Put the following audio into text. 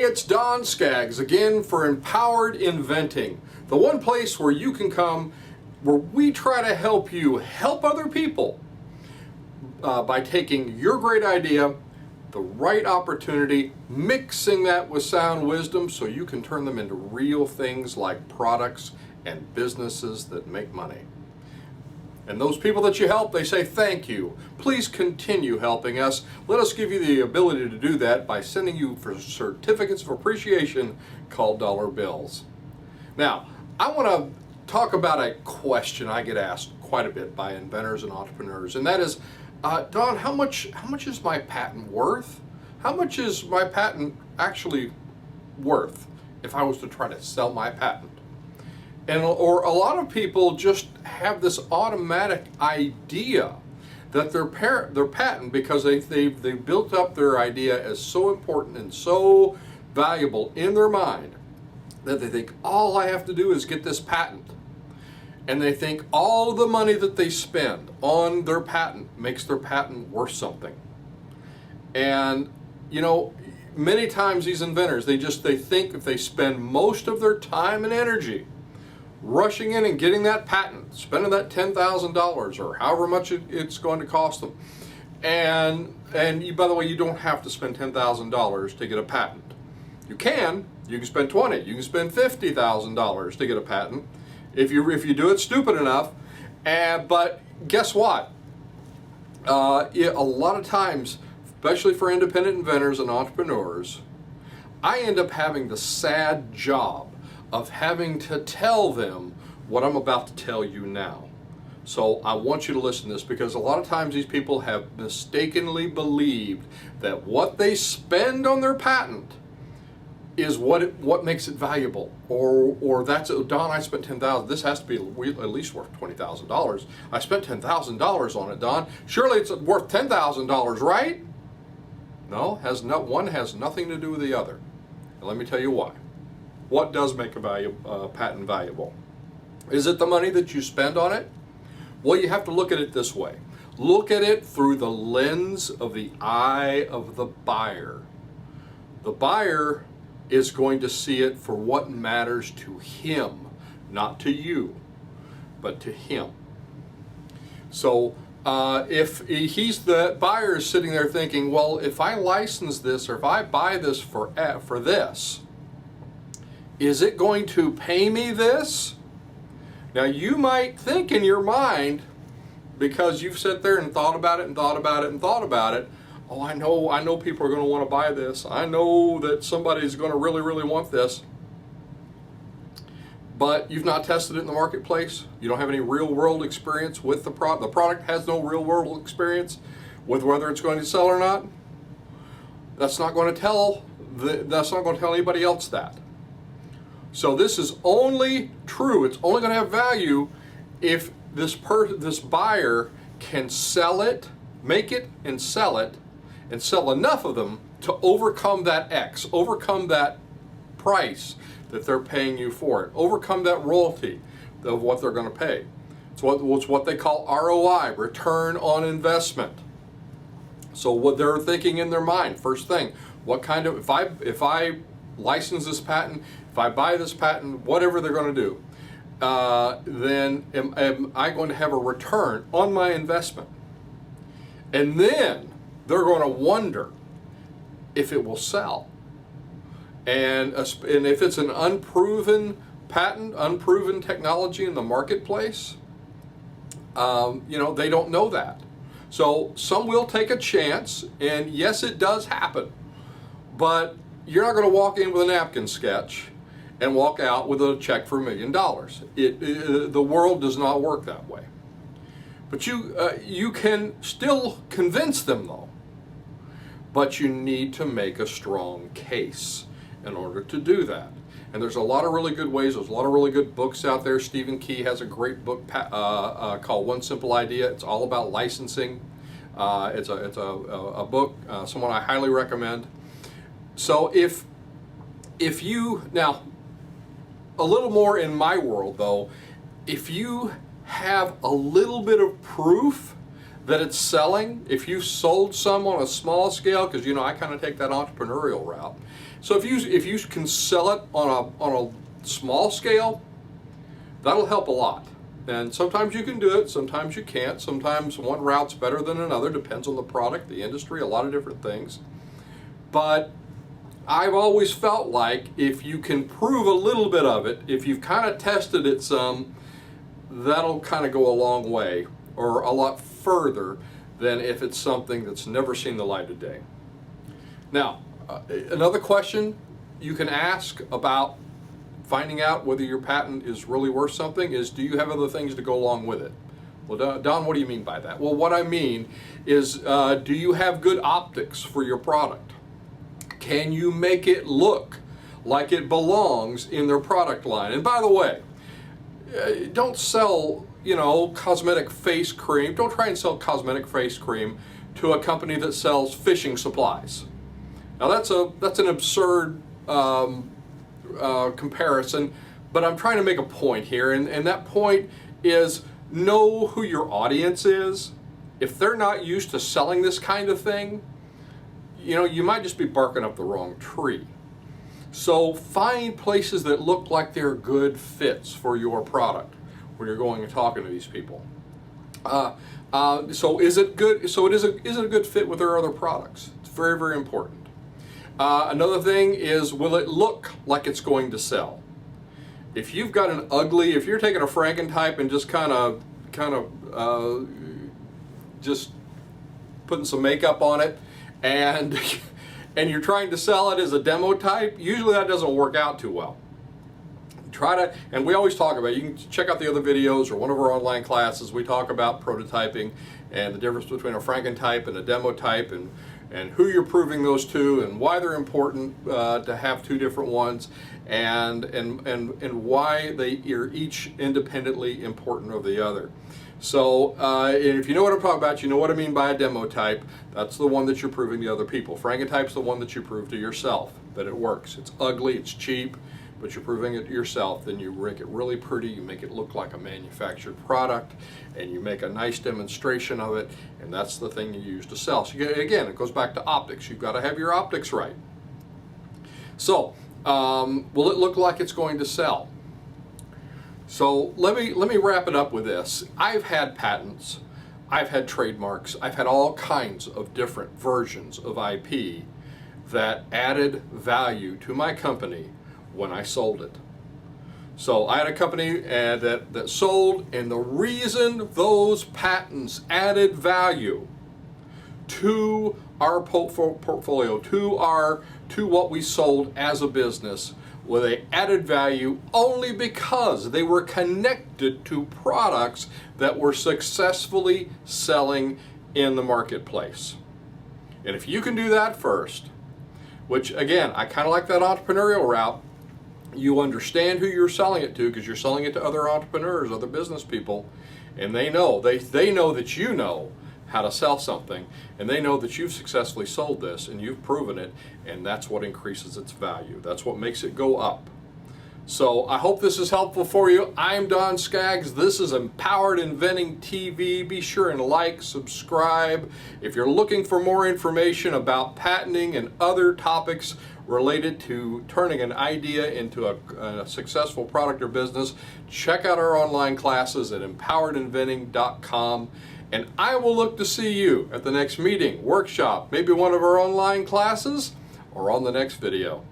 it's Don Skaggs again for Empowered Inventing, the one place where you can come where we try to help you help other people by taking your great idea, the right opportunity, mixing that with sound wisdom so you can turn them into real things like products and businesses that make money. And those people that you help, they say thank you. Please continue helping us. Let us give you the ability to do that by sending you for certificates of appreciation called dollar bills. Now, I want to talk about a question I get asked quite a bit by inventors and entrepreneurs, and that is, Don, how much is my patent worth? How much is my patent actually worth if I was to try to sell my patent? Or a lot of people just have this automatic idea that their patent, because they built up their idea as so important and so valuable in their mind, that they think all I have to do is get this patent. And they think all the money that they spend on their patent makes their patent worth something. And you know, many times these inventors, they think if they spend most of their time and energy rushing in and getting that patent, spending that $10,000 or however much it's going to cost them. And by the way, you don't have to spend $10,000 to get a patent. You can spend $20,000, you can spend $50,000 to get a patent if you do it stupid enough. But guess what? A lot of times, especially for independent inventors and entrepreneurs, I end up having the sad job of having to tell them what I'm about to tell you now. So I want you to listen to this, because a lot of times these people have mistakenly believed that what they spend on their patent is what makes it valuable, or that's it. Don, I spent $10,000. This has to be at least worth $20,000. I spent $10,000 on it, Don. Surely it's worth $10,000, right? No, one has nothing to do with the other. And let me tell you why. What does make a patent valuable? Is it the money that you spend on it? Well, you have to look at it this way. Look at it through the lens of the eye of the buyer. The buyer is going to see it for what matters to him, not to you, but to him. So if he's the buyer is sitting there thinking, well, if I license this or if I buy this for this, is it going to pay me this? Now you might think in your mind, because you've sat there and thought about it and thought about it and thought about it, oh, I know people are going to want to buy this. I know that somebody's going to really, really want this. But you've not tested it in the marketplace. You don't have any real world experience with the product. The product has no real world experience with whether it's going to sell or not. That's not going to tell anybody else that. So this is only true, it's only going to have value if this buyer can sell it, make it and sell enough of them to overcome that X, overcome that price that they're paying you for it, overcome that royalty of what they're going to pay. It's what they call ROI, return on investment. So what they're thinking in their mind, first thing, what kind of, if I license this patent, if I buy this patent, whatever they're going to do, then am I going to have a return on my investment? And then they're going to wonder if it will sell. And if it's an unproven patent, unproven technology in the marketplace, they don't know that. So some will take a chance, and yes, it does happen, but you're not going to walk in with a napkin sketch and walk out with a check for $1 million. The world does not work that way. But you can still convince them, though. But you need to make a strong case in order to do that. And there's a lot of really good ways. There's a lot of really good books out there. Stephen Key has a great book called One Simple Idea. It's all about licensing. It's a book, someone I highly recommend. So if you, now, a little more in my world though, if you have a little bit of proof that it's selling, if you sold some on a small scale, because I kind of take that entrepreneurial route. So if you can sell it on a small scale, that'll help a lot. And sometimes you can do it, sometimes you can't. Sometimes one route's better than another, depends on the product, the industry, a lot of different things. But I've always felt like if you can prove a little bit of it, if you've kind of tested it some, that'll kind of go a long way, or a lot further than if it's something that's never seen the light of day. Now, another question you can ask about finding out whether your patent is really worth something is, do you have other things to go along with it? Well, Don, what do you mean by that? Well, what I mean is, do you have good optics for your product? Can you make it look like it belongs in their product line? And by the way, don't sell, cosmetic face cream. Don't try and sell cosmetic face cream to a company that sells fishing supplies. Now that's an absurd comparison, but I'm trying to make a point here, and that point is, know who your audience is. If they're not used to selling this kind of thing, you might just be barking up the wrong tree. So find places that look like they're good fits for your product when you're going and talking to these people. So is it good? So is it a good fit with their other products? It's very, very important. Another thing is, will it look like it's going to sell? If you've got if you're taking a Frankentype and just kind of just putting some makeup on it, and you're trying to sell it as a demo type, usually that doesn't work out too well. And we always talk about, you can check out the other videos or one of our online classes, we talk about prototyping and the difference between a Frankentype and a demo type, and who you're proving those to, and why they're important to have two different ones, and why they are each independently important of the other. So if you know what I'm talking about, you know what I mean by a demo type. That's the one that you're proving to other people. Frankentype's the one that you prove to yourself that it works. It's ugly, it's cheap, but you're proving it to yourself. Then you make it really pretty, you make it look like a manufactured product, and you make a nice demonstration of it, and that's the thing you use to sell. So again, it goes back to optics. You've got to have your optics right. So will it look like it's going to sell? So let me wrap it up with this. I've had patents, I've had trademarks, I've had all kinds of different versions of IP that added value to my company when I sold it. So I had a company that sold, and the reason those patents added value to our portfolio, to what we sold as a business, well, they added value only because they were connected to products that were successfully selling in the marketplace. And if you can do that first, which again, I kind of like that entrepreneurial route, you understand who you're selling it to because you're selling it to other entrepreneurs, other business people, and they know that you know how to sell something, and they know that you've successfully sold this and you've proven it, and that's what increases its value. That's what makes it go up. So I hope this is helpful for you. I'm Don Skaggs. This is Empowered Inventing TV. Be sure and like, subscribe. If you're looking for more information about patenting and other topics related to turning an idea into a successful product or business, check out our online classes at empoweredinventing.com. And I will look to see you at the next meeting, workshop, maybe one of our online classes, or on the next video.